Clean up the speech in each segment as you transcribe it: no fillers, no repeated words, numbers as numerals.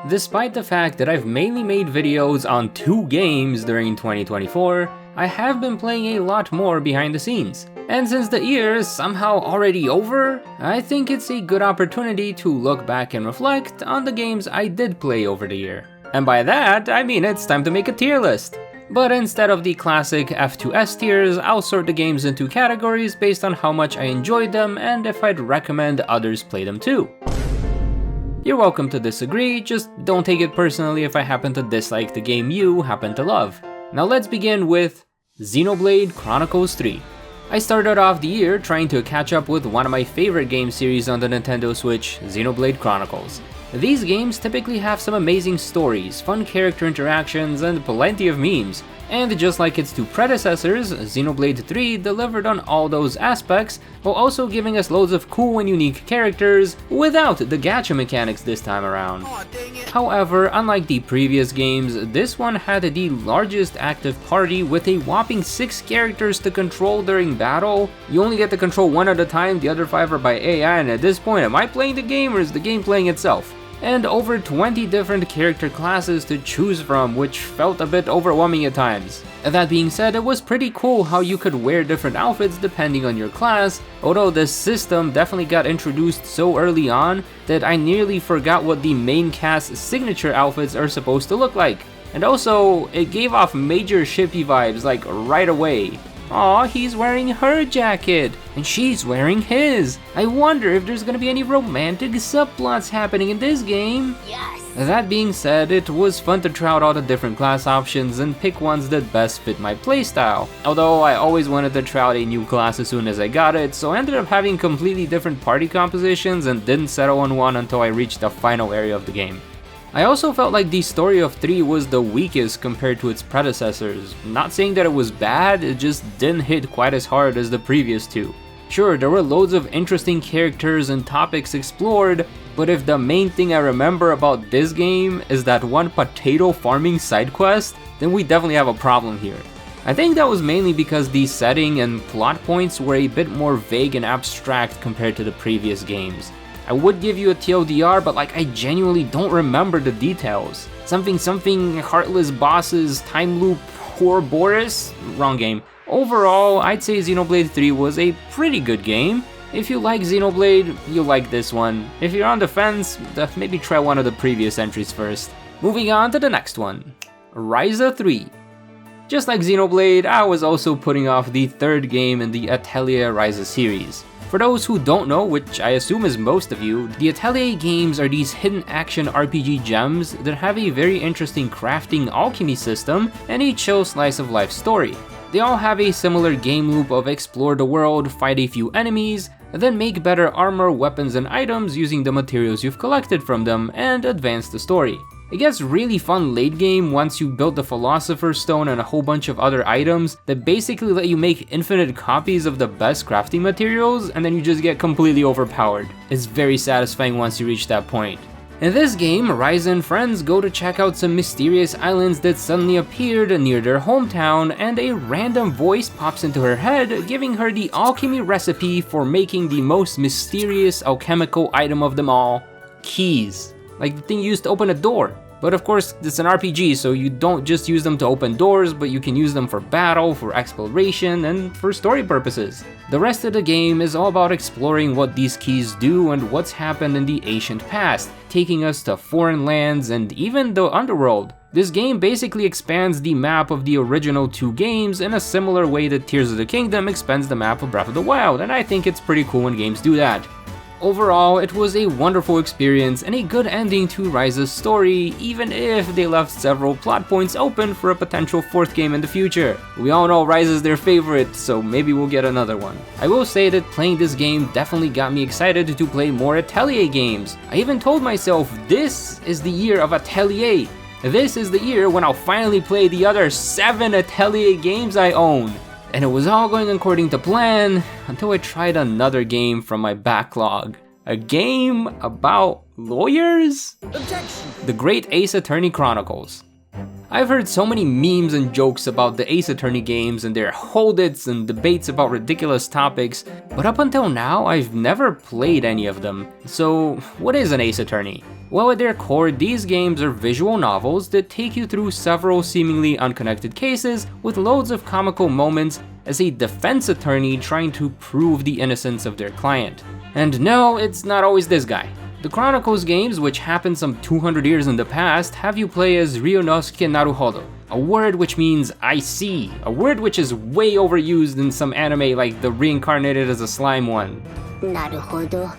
Despite the fact that I've mainly made videos on 2 games during 2024, I have been playing a lot more behind the scenes. And since the year is somehow already over, I think it's a good opportunity to look back and reflect on the games I did play over the year. And by that, I mean it's time to make a tier list. But instead of the classic F to S tiers, I'll sort the games into categories based on how much I enjoyed them and if I'd recommend others play them too. You're welcome to disagree, just don't take it personally if I happen to dislike the game you happen to love. Now let's begin with Xenoblade Chronicles 3. I started off the year trying to catch up with one of my favorite game series on the Nintendo Switch, Xenoblade Chronicles. These games typically have some amazing stories, fun character interactions, and plenty of memes. And just like its 2 predecessors, Xenoblade 3 delivered on all those aspects, while also giving us loads of cool and unique characters, without the gacha mechanics this time around. However, unlike the previous games, this one had the largest active party with a whopping 6 characters to control during battle. You only get to control 1 at a time, the other 5 are by AI, and at this point, am I playing the game or is the game playing itself? And over 20 different character classes to choose from, which felt a bit overwhelming at times. That being said, it was pretty cool how you could wear different outfits depending on your class, although this system definitely got introduced so early on that I nearly forgot what the main cast's signature outfits are supposed to look like. And also, it gave off major shippy vibes like right away. Aw, he's wearing her jacket, and she's wearing his. I wonder if there's gonna be any romantic subplots happening in this game. Yes! That being said, it was fun to try out all the different class options and pick ones that best fit my playstyle. Although I always wanted to try out a new class as soon as I got it, so I ended up having completely different party compositions and didn't settle on one until I reached the final area of the game. I also felt like the story of 3 was the weakest compared to its predecessors. Not saying that it was bad, it just didn't hit quite as hard as the previous 2. Sure, there were loads of interesting characters and topics explored, but if the main thing I remember about this game is that one potato farming side quest, then we definitely have a problem here. I think that was mainly because the setting and plot points were a bit more vague and abstract compared to the previous games. I would give you a TLDR, but like I genuinely don't remember the details. Something heartless bosses, time loop, Ouroboros? Wrong game. Overall, I'd say Xenoblade 3 was a pretty good game. If you like Xenoblade, you'll like this one. If you're on the fence, maybe try one of the previous entries first. Moving on to the next one, Ryza 3. Just like Xenoblade, I was also putting off the 3rd game in the Atelier Ryza series. For those who don't know, which I assume is most of you, the Atelier games are these hidden action RPG gems that have a very interesting crafting alchemy system and a chill slice of life story. They all have a similar game loop of explore the world, fight a few enemies, then make better armor, weapons, and items using the materials you've collected from them, and advance the story. It gets really fun late game once you build the Philosopher's Stone and a whole bunch of other items that basically let you make infinite copies of the best crafting materials, and then you just get completely overpowered. It's very satisfying once you reach that point. In this game, Ryza and friends go to check out some mysterious islands that suddenly appeared near their hometown, and a random voice pops into her head, giving her the alchemy recipe for making the most mysterious alchemical item of them all, keys. Like the thing used to open a door. But of course, it's an RPG, so you don't just use them to open doors, but you can use them for battle, for exploration, and for story purposes. The rest of the game is all about exploring what these keys do and what's happened in the ancient past, taking us to foreign lands and even the underworld. This game basically expands the map of the original 2 games in a similar way that Tears of the Kingdom expands the map of Breath of the Wild, and I think it's pretty cool when games do that. Overall, it was a wonderful experience and a good ending to Ryza's story, even if they left several plot points open for a potential 4th game in the future. We all know Ryza's their favorite, so maybe we'll get another one. I will say that playing this game definitely got me excited to play more Atelier games. I even told myself, this is the year of Atelier. This is the year when I'll finally play the other 7 Atelier games I own. And it was all going according to plan until I tried another game from my backlog. A game about lawyers? Objection! The Great Ace Attorney Chronicles. I've heard so many memes and jokes about the Ace Attorney games and their hold-its and debates about ridiculous topics, but up until now I've never played any of them. So what is an Ace Attorney? Well, at their core, these games are visual novels that take you through several seemingly unconnected cases with loads of comical moments as a defense attorney trying to prove the innocence of their client. And no, it's not always this guy. The Chronicles games, which happened some 200 years in the past, have you play as Ryunosuke Naruhodo, a word which means I see, a word which is way overused in some anime like the reincarnated as a slime one.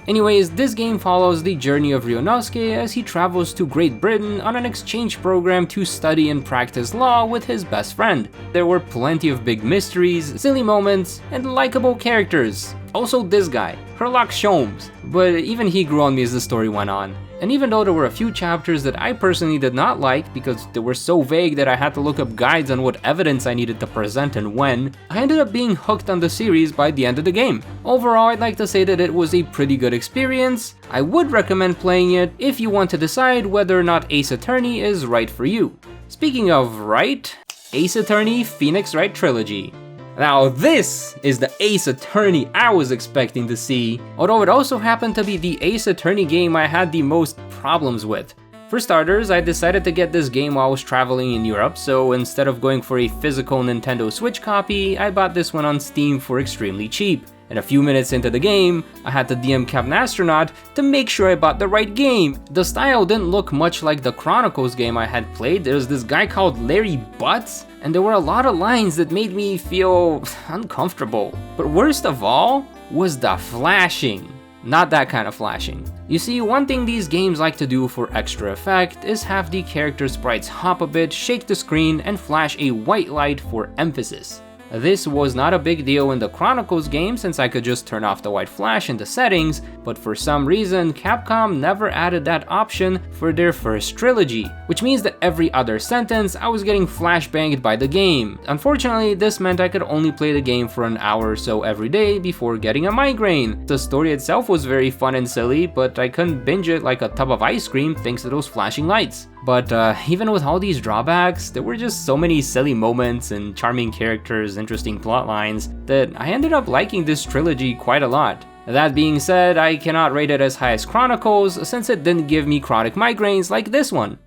Anyways, this game follows the journey of Ryunosuke as he travels to Great Britain on an exchange program to study and practice law with his best friend. There were plenty of big mysteries, silly moments, and likable characters. Also this guy, Herlock Sholmes, but even he grew on me as the story went on. And even though there were a few chapters that I personally did not like because they were so vague that I had to look up guides on what evidence I needed to present and when, I ended up being hooked on the series by the end of the game. Overall, I'd like to say that it was a pretty good experience. I would recommend playing it if you want to decide whether or not Ace Attorney is right for you. Speaking of right, Ace Attorney Phoenix Wright Trilogy. Now this is the Ace Attorney I was expecting to see, although it also happened to be the Ace Attorney game I had the most problems with. For starters, I decided to get this game while I was traveling in Europe, so instead of going for a physical Nintendo Switch copy, I bought this one on Steam for extremely cheap. And a few minutes into the game, I had to DM Captain Astronaut to make sure I bought the right game. The style didn't look much like the Chronicles game I had played. There was this guy called Larry Butts, and there were a lot of lines that made me feel uncomfortable. But worst of all was the flashing. Not that kind of flashing. You see, one thing these games like to do for extra effect is have the character sprites hop a bit, shake the screen, and flash a white light for emphasis. This was not a big deal in the Chronicles game since I could just turn off the white flash in the settings, but for some reason Capcom never added that option for their first trilogy, which means that every other sentence I was getting flashbanged by the game. Unfortunately, this meant I could only play the game for an hour or so every day before getting a migraine. The story itself was very fun and silly, but I couldn't binge it like a tub of ice cream thanks to those flashing lights. But even with all these drawbacks, there were just so many silly moments and charming characters, interesting plot lines, that I ended up liking this trilogy quite a lot. That being said, I cannot rate it as high as Chronicles since it didn't give me chronic migraines like this one.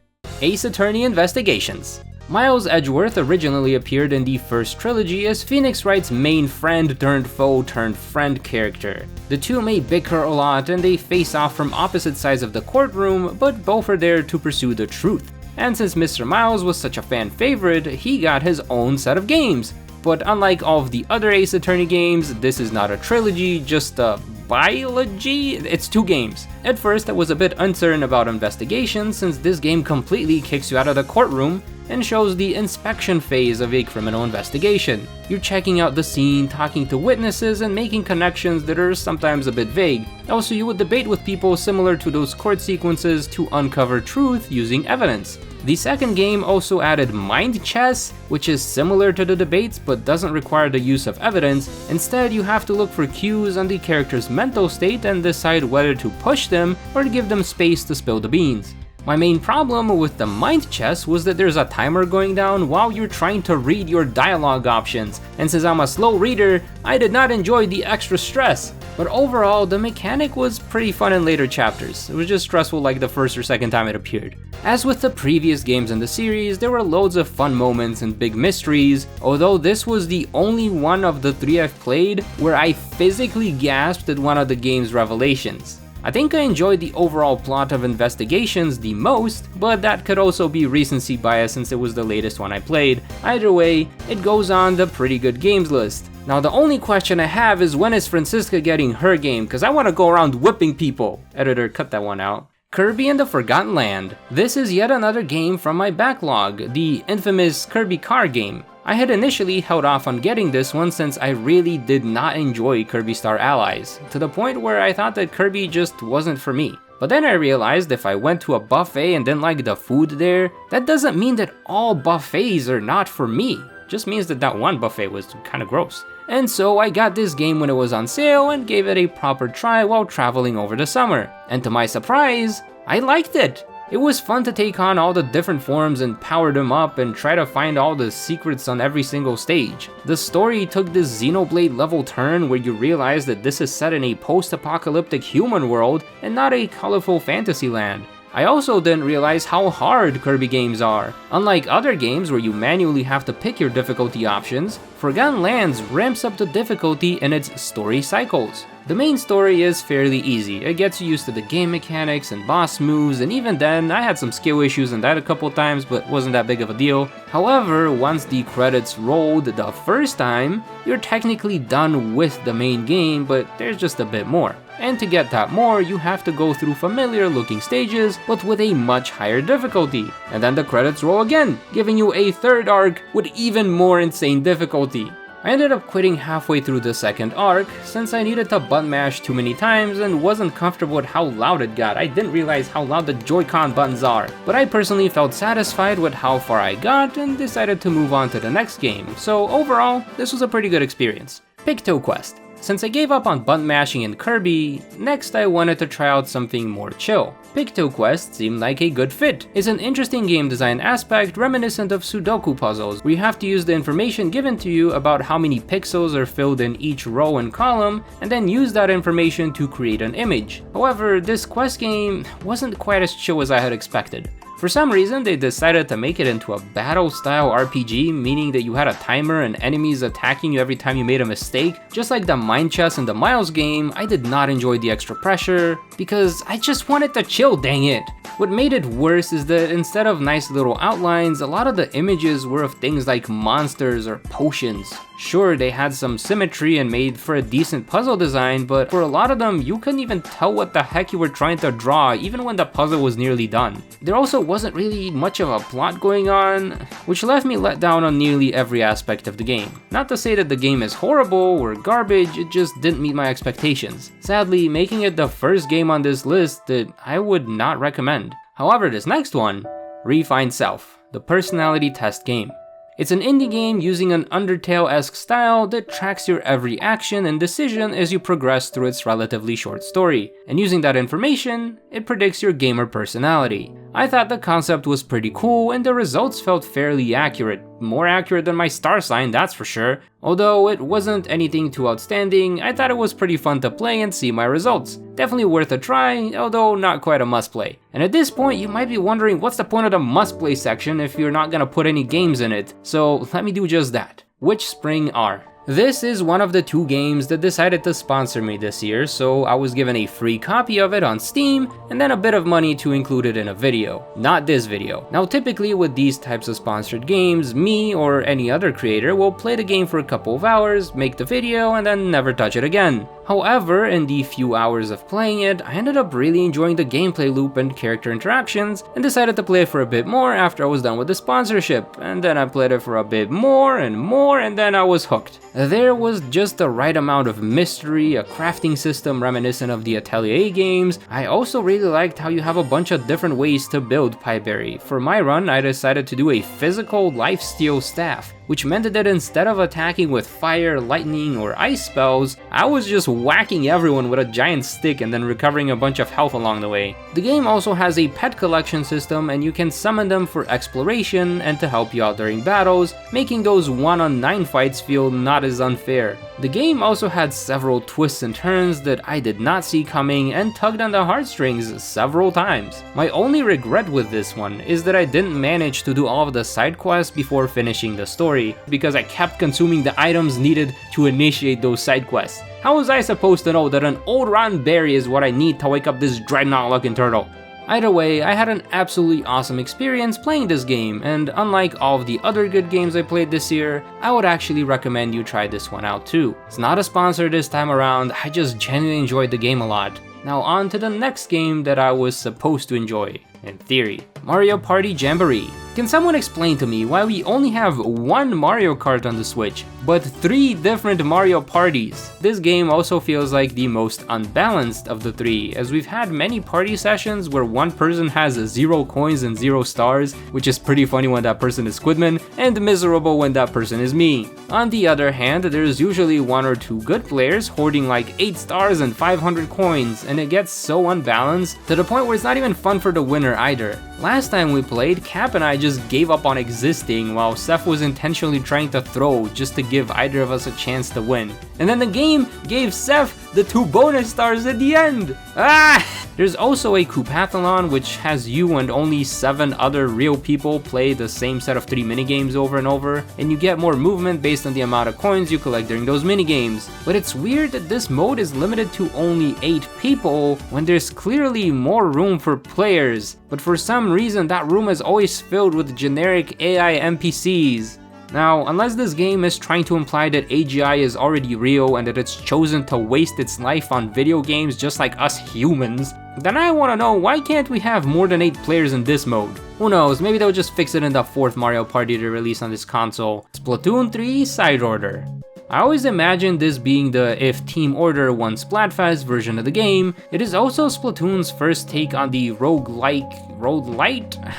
Ace Attorney Investigations. Miles Edgeworth originally appeared in the first trilogy as Phoenix Wright's main friend turned foe turned friend character. The two may bicker a lot and they face off from opposite sides of the courtroom, but both are there to pursue the truth. And since Mr. Miles was such a fan favorite, he got his own set of games. But unlike all of the other Ace Attorney games, this is not a trilogy, just a biology. It's 2 games. At first I was a bit uncertain about investigation since this game completely kicks you out of the courtroom and shows the inspection phase of a criminal investigation. You're checking out the scene, talking to witnesses, and making connections that are sometimes a bit vague. Also, you would debate with people similar to those court sequences to uncover truth using evidence. The second game also added mind chess, which is similar to the debates but doesn't require the use of evidence. Instead, you have to look for cues on the character's mental state and decide whether to push them or to give them space to spill the beans. My main problem with the mind chess was that there's a timer going down while you're trying to read your dialogue options, and since I'm a slow reader, I did not enjoy the extra stress. But overall, the mechanic was pretty fun in later chapters. It was just stressful like the first or second time it appeared. As with the previous games in the series, there were loads of fun moments and big mysteries, although this was the only one of the 3 I've played where I physically gasped at one of the game's revelations. I think I enjoyed the overall plot of Investigations the most, but that could also be recency bias since it was the latest one I played. Either way, it goes on the pretty good games list. Now the only question I have is when is Francisca getting her game, cause I wanna go around whipping people. Editor, cut that one out. Kirby and the Forgotten Land. This is yet another game from my backlog, the infamous Kirby Car game. I had initially held off on getting this one since I really did not enjoy Kirby Star Allies, to the point where I thought that Kirby just wasn't for me. But then I realized if I went to a buffet and didn't like the food there, that doesn't mean that all buffets are not for me. It just means that that one buffet was kinda gross. And so I got this game when it was on sale and gave it a proper try while traveling over the summer. And to my surprise, I liked it. It was fun to take on all the different forms and power them up and try to find all the secrets on every single stage. The story took this Xenoblade level turn where you realize that this is set in a post-apocalyptic human world and not a colorful fantasy land. I also didn't realize how hard Kirby games are. Unlike other games where you manually have to pick your difficulty options, Forgotten Lands ramps up the difficulty in its story cycles. The main story is fairly easy. It gets you used to the game mechanics and boss moves, and even then, I had some skill issues in that a couple times, but wasn't that big of a deal. However, once the credits rolled the first time, you're technically done with the main game, but there's just a bit more. And to get that more, you have to go through familiar looking stages, but with a much higher difficulty. And then the credits roll again, giving you a third arc with even more insane difficulty. I ended up quitting halfway through the second arc, since I needed to button mash too many times and wasn't comfortable with how loud it got. I didn't realize how loud the Joy-Con buttons are. But I personally felt satisfied with how far I got and decided to move on to the next game, so overall, this was a pretty good experience. Picto Quest. Since I gave up on button mashing in Kirby, next I wanted to try out something more chill. Picto Quest seemed like a good fit. It's an interesting game design aspect reminiscent of Sudoku puzzles, where you have to use the information given to you about how many pixels are filled in each row and column, and then use that information to create an image. However, this quest game wasn't quite as chill as I had expected. For some reason, they decided to make it into a battle-style RPG, meaning that you had a timer and enemies attacking you every time you made a mistake. Just like the Mind Chess and the Miles game, I did not enjoy the extra pressure, because I just wanted to chill, dang it. What made it worse is that instead of nice little outlines, a lot of the images were of things like monsters or potions. Sure, they had some symmetry and made for a decent puzzle design, but for a lot of them, you couldn't even tell what the heck you were trying to draw even when the puzzle was nearly done. There also wasn't really much of a plot going on, which left me let down on nearly every aspect of the game. Not to say that the game is horrible or garbage, it just didn't meet my expectations. Sadly, making it the first game on this list that I would not recommend. However, this next one, RefindSelf, the personality test game. It's an indie game using an Undertale-esque style that tracks your every action and decision as you progress through its relatively short story, and using that information, it predicts your gamer personality. I thought the concept was pretty cool and the results felt fairly accurate, more accurate than my star sign, that's for sure. Although it wasn't anything too outstanding, I thought it was pretty fun to play and see my results. Definitely worth a try, although not quite a must play. And at this point, you might be wondering what's the point of the must play section if you're not gonna put any games in it, so let me do just that. WithspringR. This is one of the 2 games that decided to sponsor me this year, so I was given a free copy of it on Steam, and then a bit of money to include it in a video. Not this video. Now typically with these types of sponsored games, me or any other creator will play the game for a couple of hours, make the video, and then never touch it again. However, in the few hours of playing it, I ended up really enjoying the gameplay loop and character interactions, and decided to play it for a bit more after I was done with the sponsorship, and then I played it for a bit more, and then I was hooked. There was just the right amount of mystery, a crafting system reminiscent of the Atelier games. I also really liked how you have a bunch of different ways to build Piberry. For my run, I decided to do a physical lifesteal staff, which meant that instead of attacking with fire, lightning, or ice spells, I was just whacking everyone with a giant stick and then recovering a bunch of health along the way. The game also has a pet collection system, and you can summon them for exploration and to help you out during battles, making those 1-on-9 fights feel not as unfair. The game also had several twists and turns that I did not see coming and tugged on the heartstrings several times. My only regret with this one is that I didn't manage to do all of the side quests before finishing the story, because I kept consuming the items needed to initiate those side quests. How was I supposed to know that an old rotten berry is what I need to wake up this dreadnought looking turtle? Either way, I had an absolutely awesome experience playing this game, and unlike all of the other good games I played this year, I would actually recommend you try this one out too. It's not a sponsor this time around, I just genuinely enjoyed the game a lot. Now on to the next game that I was supposed to enjoy, in theory. Mario Party Jamboree. Can someone explain to me why we only have one Mario Kart on the Switch, but 3 different Mario Parties? This game also feels like the most unbalanced of the 3, as we've had many party sessions where one person has 0 coins and 0 stars, which is pretty funny when that person is Squidman, and miserable when that person is me. On the other hand, there's usually 1 or 2 good players hoarding like 8 stars and 500 coins, and it gets so unbalanced to the point where it's not even fun for the winner either. Last time we played, Cap and I just gave up on existing while Seth was intentionally trying to throw just to give either of us a chance to win. And then the game gave Seth the 2 bonus stars at the end! Ah! There's also a Coupathlon, which has you and only 7 other real people play the same set of 3 minigames over and over, and you get more movement based on the amount of coins you collect during those minigames. But it's weird that this mode is limited to only 8 people, when there's clearly more room for players, but for some reason that room is always filled with generic AI NPCs. Now, unless this game is trying to imply that AGI is already real and that it's chosen to waste its life on video games just like us humans, then I wanna know, why can't we have more than 8 players in this mode? Who knows, maybe they'll just fix it in the 4th Mario Party to release on this console. Splatoon 3 Side Order. I always imagined this being the if Team Order won Splatfest version of the game. It is also Splatoon's first take on the roguelite?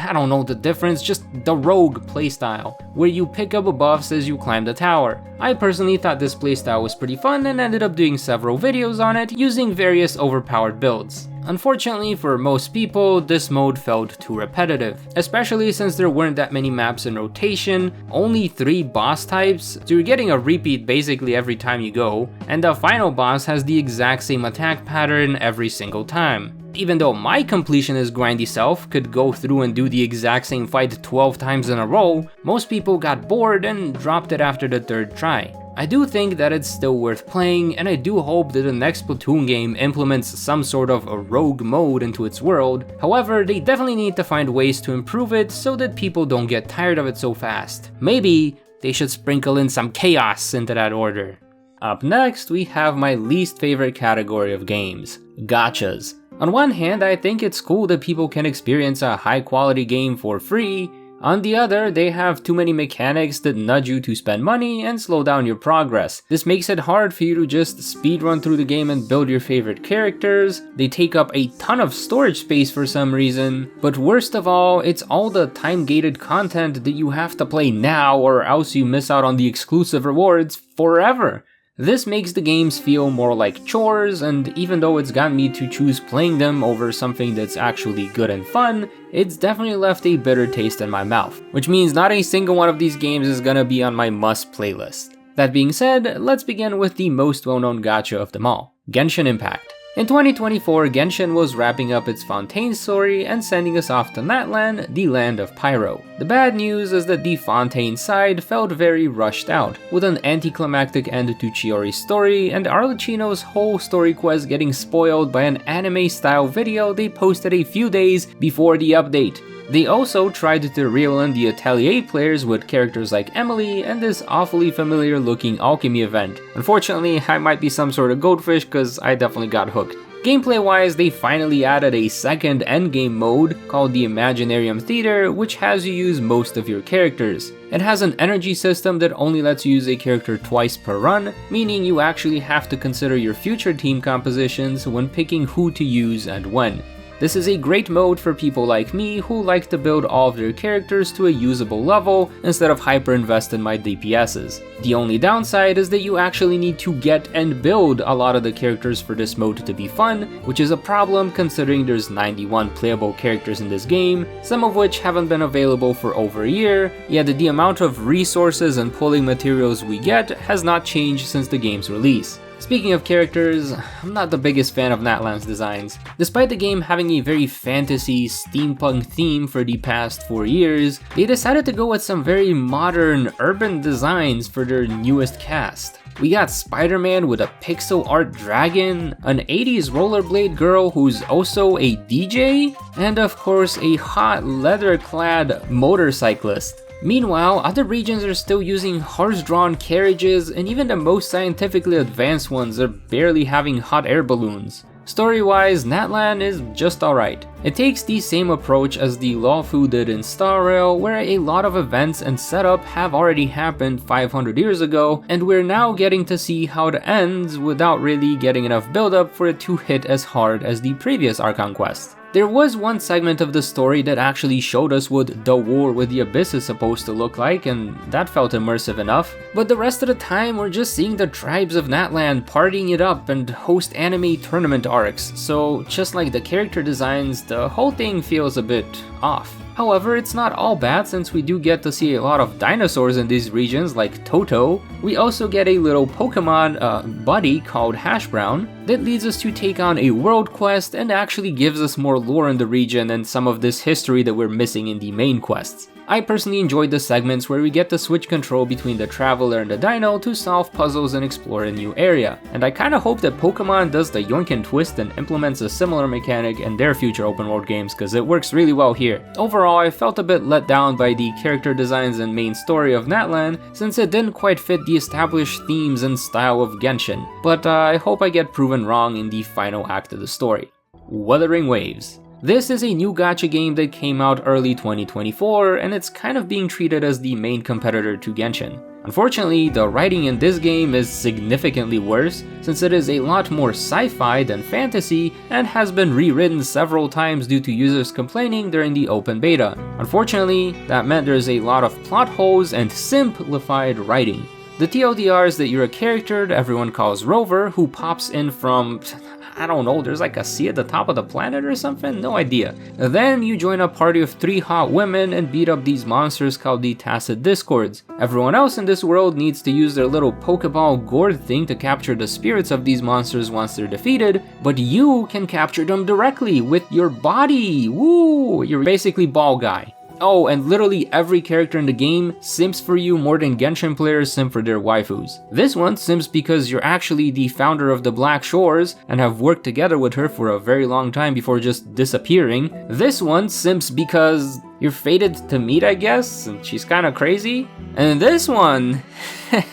I don't know the difference, just the rogue playstyle, where you pick up buffs as you climb the tower. I personally thought this playstyle was pretty fun and ended up doing several videos on it using various overpowered builds. Unfortunately for most people, this mode felt too repetitive, especially since there weren't that many maps in rotation, only 3 boss types, so you're getting a repeat basically every time you go, and the final boss has the exact same attack pattern every single time. Even though my completionist grindy self could go through and do the exact same fight 12 times in a row, most people got bored and dropped it after the 3rd try. I do think that it's still worth playing, and I do hope that the next Splatoon game implements some sort of a rogue mode into its world. However, they definitely need to find ways to improve it so that people don't get tired of it so fast. Maybe they should sprinkle in some chaos into that order. Up next, we have my least favorite category of games, gachas. On one hand, I think it's cool that people can experience a high quality game for free. On the other, they have too many mechanics that nudge you to spend money and slow down your progress. This makes it hard for you to just speedrun through the game and build your favorite characters. They take up a ton of storage space for some reason. But worst of all, it's all the time-gated content that you have to play now, or else you miss out on the exclusive rewards forever. This makes the games feel more like chores, and even though it's gotten me to choose playing them over something that's actually good and fun, it's definitely left a bitter taste in my mouth, which means not a single one of these games is gonna be on my must playlist. That being said, let's begin with the most well-known gacha of them all, Genshin Impact. In 2024, Genshin was wrapping up its Fontaine story and sending us off to Natlan, the land of Pyro. The bad news is that the Fontaine side felt very rushed out, with an anticlimactic end to Chiori's story and Arlecchino's whole story quest getting spoiled by an anime-style video they posted a few days before the update. They also tried to reel in the Atelier players with characters like Emily and this awfully familiar looking alchemy event. Unfortunately, I might be some sort of goldfish cause I definitely got hooked. Gameplay wise, they finally added a second endgame mode called the Imaginarium Theater, which has you use most of your characters. It has an energy system that only lets you use a character twice per run, meaning you actually have to consider your future team compositions when picking who to use and when. This is a great mode for people like me who like to build all of their characters to a usable level instead of hyper invest in my DPSs. The only downside is that you actually need to get and build a lot of the characters for this mode to be fun, which is a problem considering there's 91 playable characters in this game, some of which haven't been available for over a year, yet the amount of resources and pulling materials we get has not changed since the game's release. Speaking of characters, I'm not the biggest fan of Natlan's designs. Despite the game having a very fantasy, steampunk theme for the past 4 years, they decided to go with some very modern, urban designs for their newest cast. We got Spider-Man with a pixel art dragon, an 80s rollerblade girl who's also a DJ, and of course a hot leather-clad motorcyclist. Meanwhile, other regions are still using horse-drawn carriages, and even the most scientifically advanced ones are barely having hot air balloons. Story-wise, Natlan is just alright. It takes the same approach as the Lawfu did in Star Rail, where a lot of events and setup have already happened 500 years ago, and we're now getting to see how it ends without really getting enough build-up for it to hit as hard as the previous Archon quest. There was one segment of the story that actually showed us what the war with the Abyss is supposed to look like, and that felt immersive enough, but the rest of the time we're just seeing the tribes of Natlan partying it up and host anime tournament arcs, so just like the character designs, the whole thing feels a bit off. However, it's not all bad since we do get to see a lot of dinosaurs in these regions like Toto. We also get a little Pokemon buddy called Hash Brown that leads us to take on a world quest and actually gives us more lore in the region and some of this history that we're missing in the main quests. I personally enjoyed the segments where we get to switch control between the Traveler and the Dino to solve puzzles and explore a new area, and I kinda hope that Pokemon does the yoink and twist and implements a similar mechanic in their future open world games cause it works really well here. Overall, I felt a bit let down by the character designs and main story of Natlan since it didn't quite fit the established themes and style of Genshin, but I hope I get proven wrong in the final act of the story. Wuthering Waves. This is a new gacha game that came out early 2024, and it's kind of being treated as the main competitor to Genshin. Unfortunately, the writing in this game is significantly worse, since it is a lot more sci-fi than fantasy and has been rewritten several times due to users complaining during the open beta. Unfortunately, that meant there's a lot of plot holes and simplified writing. The TLDR is that you're a character that everyone calls Rover who pops in from, I don't know, there's like a sea at the top of the planet or something? No idea. Then you join a party of 3 hot women and beat up these monsters called the Tacit Discords. Everyone else in this world needs to use their little Pokeball gourd thing to capture the spirits of these monsters once they're defeated, but you can capture them directly with your body. Woo! You're basically Ball Guy. Oh, and literally every character in the game simps for you more than Genshin players simp for their waifus. This one simps because you're actually the founder of the Black Shores and have worked together with her for a very long time before just disappearing. This one simps because you're fated to meet, I guess, and she's kinda crazy. And this one,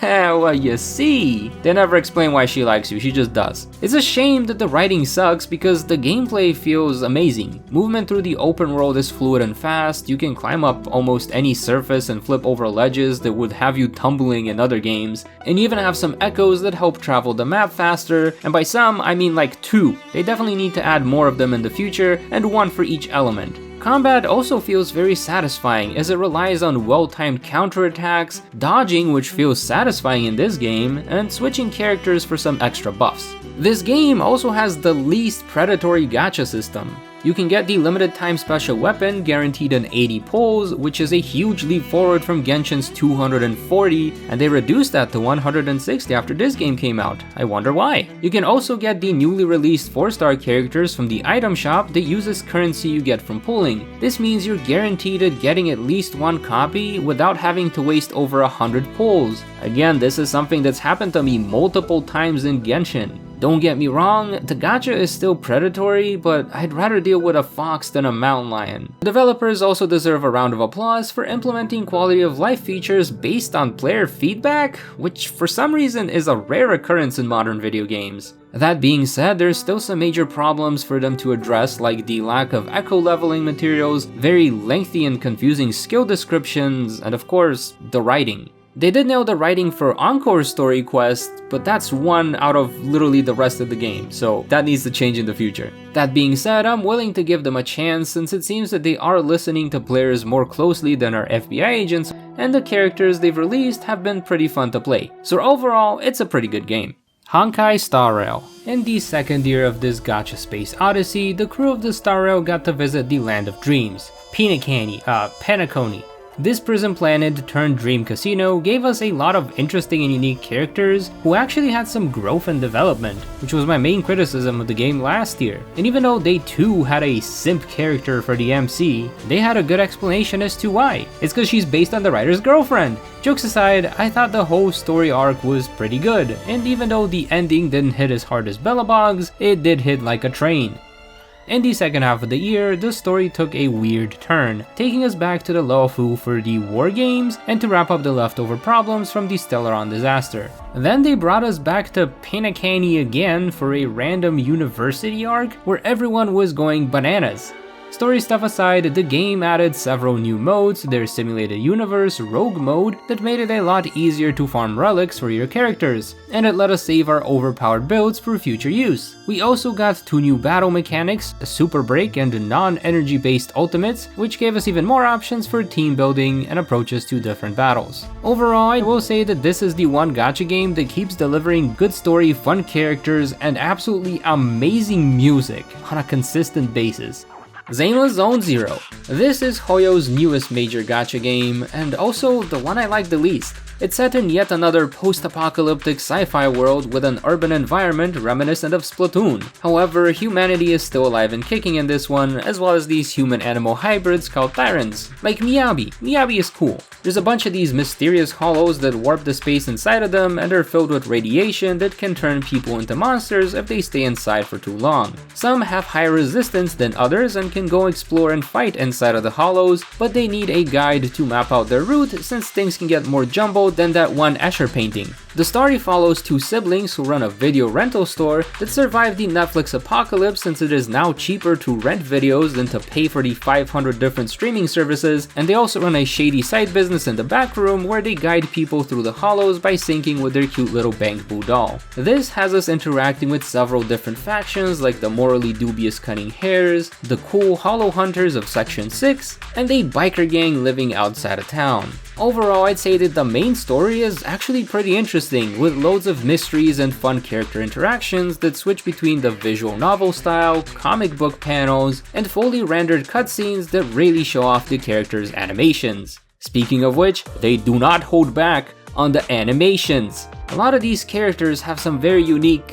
well, you see, they never explain why she likes you, she just does. It's a shame that the writing sucks because the gameplay feels amazing. Movement through the open world is fluid and fast, you can climb up almost any surface and flip over ledges that would have you tumbling in other games, and you even have some echoes that help travel the map faster, and by some, I mean like 2. They definitely need to add more of them in the future, and 1 for each element. Combat also feels very satisfying as it relies on well-timed counterattacks, dodging which feels satisfying in this game, and switching characters for some extra buffs. This game also has the least predatory gacha system. You can get the limited time special weapon guaranteed in 80 pulls, which is a huge leap forward from Genshin's 240, and they reduced that to 160 after this game came out. I wonder why. You can also get the newly released 4-star characters from the item shop that uses currency you get from pulling. This means you're guaranteed at getting at least 1 copy without having to waste over 100 pulls. Again, this is something that's happened to me multiple times in Genshin. Don't get me wrong, the gacha is still predatory, but I'd rather deal with a fox than a mountain lion. The developers also deserve a round of applause for implementing quality of life features based on player feedback, which for some reason is a rare occurrence in modern video games. That being said, there's still some major problems for them to address, like the lack of echo leveling materials, very lengthy and confusing skill descriptions, and of course, the writing. They did nail the writing for Encore's story quest, but that's 1 out of literally the rest of the game, so that needs to change in the future. That being said, I'm willing to give them a chance since it seems that they are listening to players more closely than our FBI agents, and the characters they've released have been pretty fun to play. So overall, it's a pretty good game. Honkai Star Rail. In the second year of this gacha space odyssey, the crew of the Star Rail got to visit the Land of Dreams, Penacony. This prison planet turned dream casino gave us a lot of interesting and unique characters who actually had some growth and development, which was my main criticism of the game last year. And even though they too had a simp character for the MC, they had a good explanation as to why. It's because she's based on the writer's girlfriend. Jokes aside, I thought the whole story arc was pretty good, and even though the ending didn't hit as hard as Bellabog's, it did hit like a train. In the second half of the year, the story took a weird turn, taking us back to the Luofu for the War Games and to wrap up the leftover problems from the Stellaron disaster. Then they brought us back to Penacony again for a random university arc where everyone was going bananas. Story stuff aside, the game added several new modes to their simulated universe rogue mode that made it a lot easier to farm relics for your characters, and it let us save our overpowered builds for future use. We also got 2 new battle mechanics, a super break and non-energy based ultimates, which gave us even more options for team building and approaches to different battles. Overall, I will say that this is the one gacha game that keeps delivering good story, fun characters, and absolutely amazing music on a consistent basis. Zanelss Zone Zero. This is Hoyo's newest major gacha game, and also the one I like the least. It's set in yet another post-apocalyptic sci-fi world with an urban environment reminiscent of Splatoon. However, humanity is still alive and kicking in this one, as well as these human-animal hybrids called Tyrants, like Miyabi. Miyabi is cool. There's a bunch of these mysterious hollows that warp the space inside of them and are filled with radiation that can turn people into monsters if they stay inside for too long. Some have higher resistance than others and can go explore and fight inside of the hollows, but they need a guide to map out their route since things can get more jumbled than that one Escher painting. The story follows two siblings who run a video rental store that survived the Netflix apocalypse since it is now cheaper to rent videos than to pay for the 500 different streaming services, and they also run a shady side business in the back room where they guide people through the hollows by syncing with their cute little Bank Boo doll. This has us interacting with several different factions like the morally dubious Cunning Hares, the cool Hollow Hunters of Section 6, and a biker gang living outside of town. Overall, I'd say that the main story is actually pretty interesting, with loads of mysteries and fun character interactions that switch between the visual novel style, comic book panels, and fully rendered cutscenes that really show off the characters' animations. Speaking of which, they do not hold back on the animations. A lot of these characters have some very unique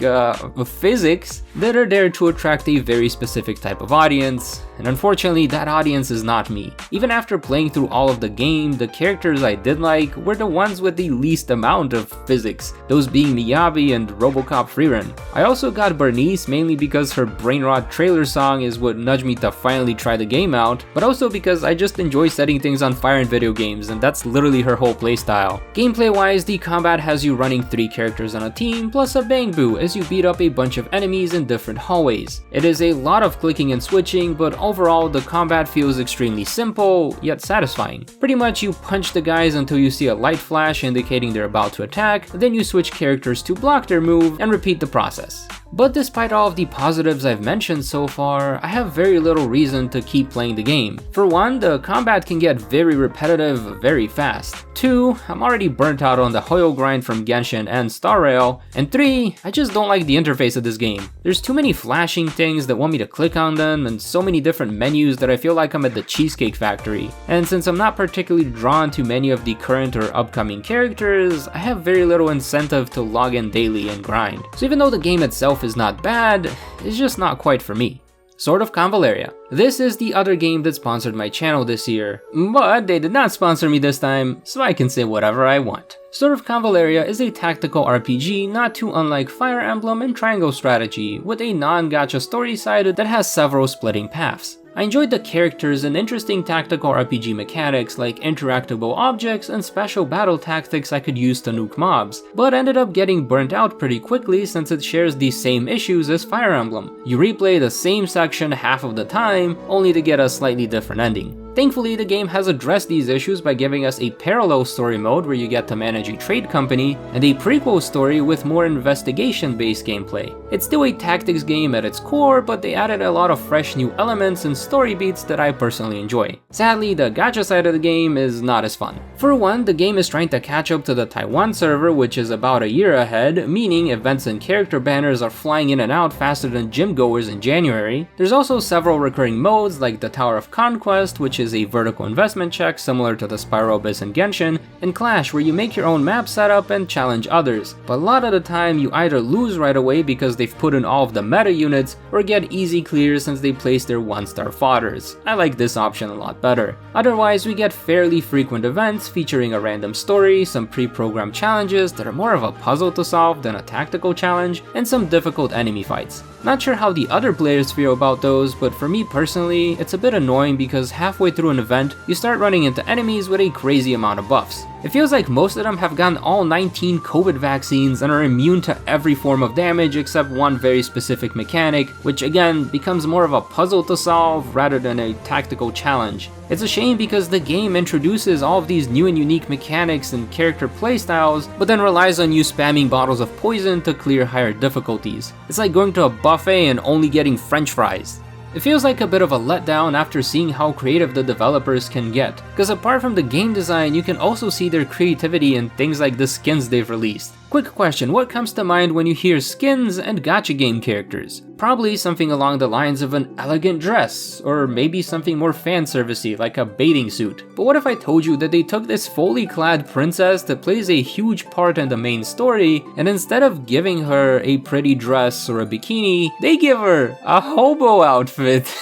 physics that are there to attract a very specific type of audience, and unfortunately that audience is not me. Even after playing through all of the game, the characters I did like were the ones with the least amount of physics, those being Miyabi and Robocop Freerun. I also got Bernice mainly because her Brainrot trailer song is what nudged me to finally try the game out, but also because I just enjoy setting things on fire in video games, and that's literally her whole playstyle. Gameplay wise, the combat has you running 3 characters on a team plus a Bang Boo as you beat up a bunch of enemies in different hallways. It is a lot of clicking and switching, but overall the combat feels extremely simple yet satisfying. Pretty much you punch the guys until you see a light flash indicating they're about to attack, then you switch characters to block their move and repeat the process. But despite all of the positives I've mentioned so far, I have very little reason to keep playing the game. For one, the combat can get very repetitive very fast. 2, I'm already burnt out on the Hoyo grind from Genshin and Star Rail. And 3, I just don't like the interface of this game. There's too many flashing things that want me to click on them, and so many different menus that I feel like I'm at the Cheesecake Factory. And since I'm not particularly drawn to many of the current or upcoming characters, I have very little incentive to log in daily and grind. So even though the game itself is not bad, it's just not quite for me. Sword of Convallaria. This is the other game that sponsored my channel this year, but they did not sponsor me this time, so I can say whatever I want. Sword of Convallaria is a tactical RPG not too unlike Fire Emblem and Triangle Strategy, with a non-gacha story side that has several splitting paths. I enjoyed the characters and interesting tactical RPG mechanics like interactable objects and special battle tactics I could use to nuke mobs, but ended up getting burnt out pretty quickly since it shares the same issues as Fire Emblem. You replay the same section half of the time, only to get a slightly different ending. Thankfully, the game has addressed these issues by giving us a parallel story mode where you get to manage a trade company, and a prequel story with more investigation-based gameplay. It's still a tactics game at its core, but they added a lot of fresh new elements and story beats that I personally enjoy. Sadly, the gacha side of the game is not as fun. For one, the game is trying to catch up to the Taiwan server, which is about a year ahead, meaning events and character banners are flying in and out faster than gym goers in January. There's also several recurring modes like the Tower of Conquest, which is a vertical investment check similar to the Spiral Abyss in Genshin, and Clash, where you make your own map setup and challenge others, but a lot of the time you either lose right away because they've put in all of the meta units, or get easy clears since they place their 1-star fodders. I like this option a lot better. Otherwise, we get fairly frequent events featuring a random story, some pre-programmed challenges that are more of a puzzle to solve than a tactical challenge, and some difficult enemy fights. Not sure how the other players feel about those, but for me personally, it's a bit annoying because halfway through an event, you start running into enemies with a crazy amount of buffs. It feels like most of them have gotten all 19 COVID vaccines and are immune to every form of damage except one very specific mechanic, which again becomes more of a puzzle to solve rather than a tactical challenge. It's a shame because the game introduces all of these new and unique mechanics and character playstyles, but then relies on you spamming bottles of poison to clear higher difficulties. It's like going to a buffet and only getting french fries. It feels like a bit of a letdown after seeing how creative the developers can get, because apart from the game design, you can also see their creativity in things like the skins they've released. Quick question, what comes to mind when you hear skins and gacha game characters? Probably something along the lines of an elegant dress, or maybe something more fan servicey like a bathing suit. But what if I told you that they took this fully clad princess that plays a huge part in the main story, and instead of giving her a pretty dress or a bikini, they give her a hobo outfit?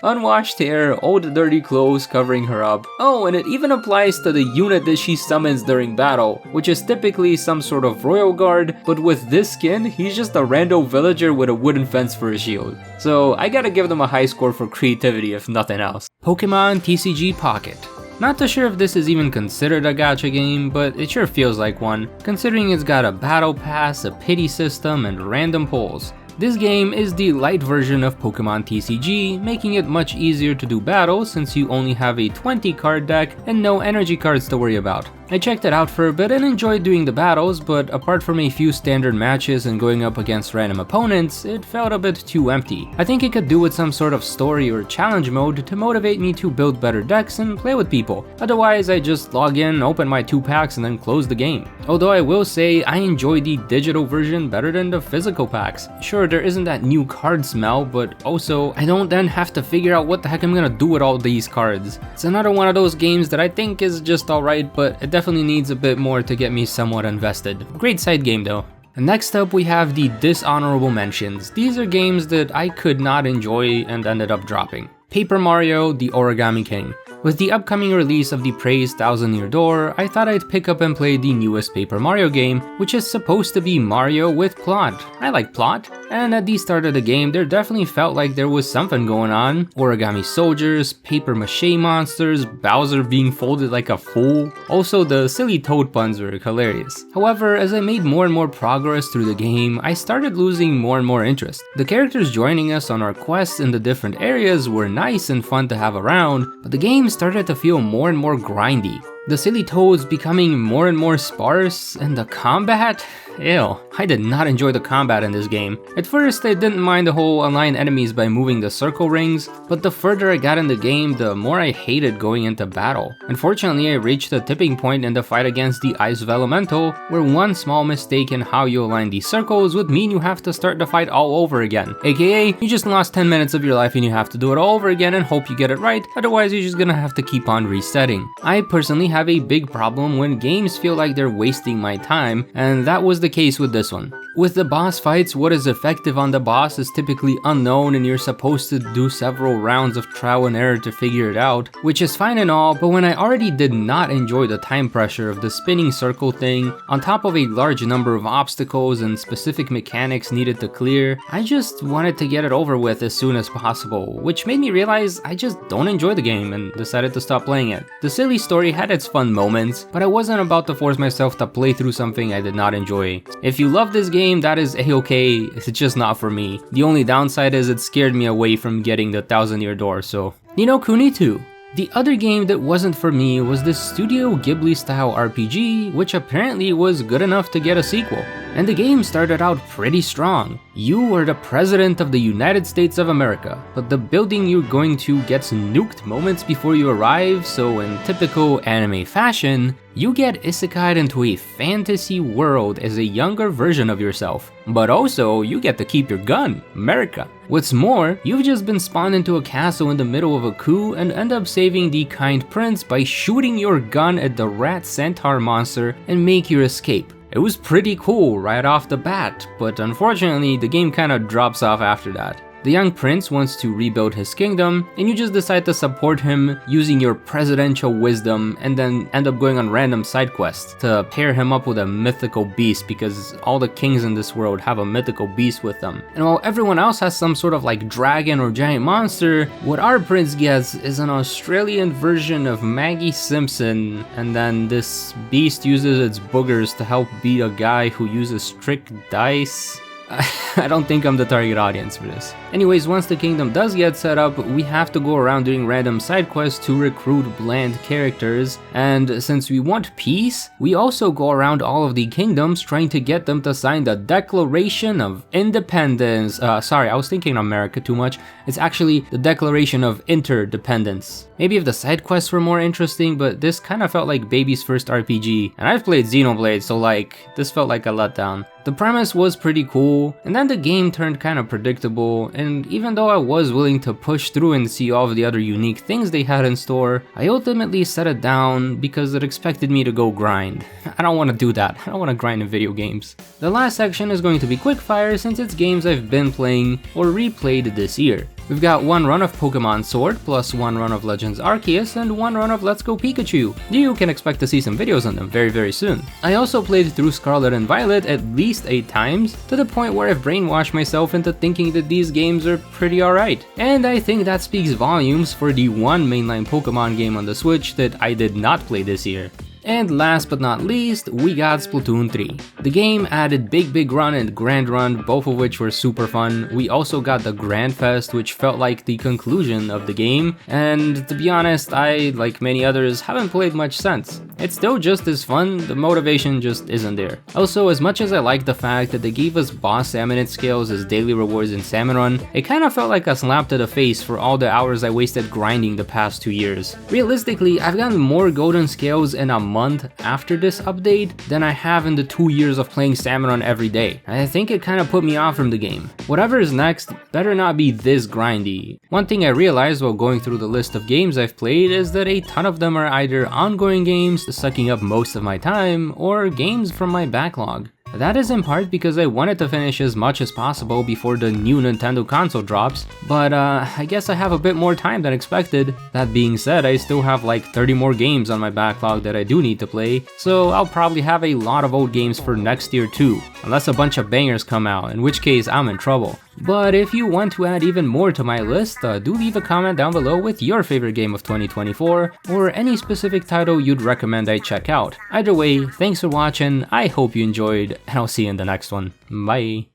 Unwashed hair, old dirty clothes covering her up. Oh, and it even applies to the unit that she summons during battle, which is typically some sort of royal guard, but with this skin, he's just a rando villager with a wooden fence for a shield. So I gotta give them a high score for creativity if nothing else. Pokemon TCG Pocket. Not too sure if this is even considered a gacha game, but it sure feels like one, considering it's got a battle pass, a pity system, and random pulls. This game is the light version of Pokemon TCG, making it much easier to do battles since you only have a 20 card deck and no energy cards to worry about. I checked it out for a bit and enjoyed doing the battles, but apart from a few standard matches and going up against random opponents, it felt a bit too empty. I think it could do with some sort of story or challenge mode to motivate me to build better decks and play with people. Otherwise, I just log in, open my 2 packs, and then close the game. Although I will say I enjoy the digital version better than the physical packs. Sure, there isn't that new card smell, but also I don't then have to figure out what the heck I'm gonna do with all these cards. It's another one of those games that I think is just alright, but it definitely needs a bit more to get me somewhat invested. Great side game though. And next up we have the dishonorable mentions. These are games that I could not enjoy and ended up dropping. Paper Mario: The Origami King. With the upcoming release of the praised Thousand Year Door, I thought I'd pick up and play the newest Paper Mario game, which is supposed to be Mario with plot. I like plot, and at the start of the game there definitely felt like there was something going on. Origami soldiers, paper mache monsters, Bowser being folded like a fool. Also, the silly toad puns were hilarious. However, as I made more and more progress through the game, I started losing more and more interest. The characters joining us on our quests in the different areas were nice and fun to have around, but the game started to feel more and more grindy. The silly toads becoming more and more sparse, and the combat? Ew, I did not enjoy the combat in this game. At first I didn't mind the whole align enemies by moving the circle rings, but the further I got in the game, the more I hated going into battle. Unfortunately, I reached a tipping point in the fight against the Ice of Elemental, where one small mistake in how you align these circles would mean you have to start the fight all over again. AKA, you just lost 10 minutes of your life and you have to do it all over again and hope you get it right, otherwise you're just gonna have to keep on resetting. I personally have a big problem when games feel like they're wasting my time, and that was the case with this one. With the boss fights, what is effective on the boss is typically unknown and you're supposed to do several rounds of trial and error to figure it out, which is fine and all, but when I already did not enjoy the time pressure of the spinning circle thing, on top of a large number of obstacles and specific mechanics needed to clear, I just wanted to get it over with as soon as possible, which made me realize I just don't enjoy the game and decided to stop playing it. The silly story had its fun moments, but I wasn't about to force myself to play through something I did not enjoy. If you love this game, that is a-okay, it's just not for me. The only downside is it scared me away from getting the Thousand Year Door, so. No Kuni 2. The other game that wasn't for me was this Studio Ghibli style RPG, which apparently was good enough to get a sequel. And the game started out pretty strong. You were the president of the United States of America, but the building you're going to gets nuked moments before you arrive, so in typical anime fashion, you get isekai'd into a fantasy world as a younger version of yourself. But also, you get to keep your gun, America. What's more, you've just been spawned into a castle in the middle of a coup and end up saving the kind prince by shooting your gun at the rat centaur monster and make your escape. It was pretty cool right off the bat, but unfortunately the game kinda drops off after that. The young prince wants to rebuild his kingdom, and you just decide to support him using your presidential wisdom and then end up going on random side quests to pair him up with a mythical beast because all the kings in this world have a mythical beast with them. And while everyone else has some sort of like dragon or giant monster, what our prince gets is an Australian version of Maggie Simpson, and then this beast uses its boogers to help beat a guy who uses trick dice. I don't think I'm the target audience for this. Anyways, once the kingdom does get set up, we have to go around doing random side quests to recruit bland characters, and since we want peace, we also go around all of the kingdoms trying to get them to sign the Declaration of Independence. Sorry, I was thinking America too much. It's actually the Declaration of Interdependence. Maybe if the side quests were more interesting, but this kind of felt like baby's first RPG, and I've played Xenoblade, so like, this felt like a letdown. The premise was pretty cool, and then the game turned kind of predictable, and even though I was willing to push through and see all of the other unique things they had in store, I ultimately set it down because it expected me to go grind. I don't want to do that, I don't want to grind in video games. The last section is going to be quickfire since it's games I've been playing or replayed this year. We've got one run of Pokemon Sword, plus one run of Legends Arceus, and one run of Let's Go Pikachu. You can expect to see some videos on them very soon. I also played through Scarlet and Violet at least 8 times, to the point where I've brainwashed myself into thinking that these games are pretty alright. And I think that speaks volumes for the one mainline Pokemon game on the Switch that I did not play this year. And last but not least, we got Splatoon 3. The game added Big Run and Grand Run, both of which were super fun. We also got the Grand Fest, which felt like the conclusion of the game, and to be honest, I, like many others, haven't played much since. It's still just as fun, the motivation just isn't there. Also, as much as I like the fact that they gave us boss Salmonid scales as daily rewards in Salmon Run, it kinda felt like a slap to the face for all the hours I wasted grinding the past 2 years. Realistically, I've gotten more golden scales in a month after this update than I have in the 2 years of playing Salmon Run every day. I think it kinda put me off from the game. Whatever is next better not be this grindy. One thing I realized while going through the list of games I've played is that a ton of them are either ongoing games sucking up most of my time, or games from my backlog. That is in part because I wanted to finish as much as possible before the new Nintendo console drops, but I guess I have a bit more time than expected. That being said, I still have like 30 more games on my backlog that I do need to play, so I'll probably have a lot of old games for next year too, unless a bunch of bangers come out, in which case I'm in trouble. But if you want to add even more to my list, do leave a comment down below with your favorite game of 2024, or any specific title you'd recommend I check out. Either way, thanks for watching, I hope you enjoyed, and I'll see you in the next one. Bye!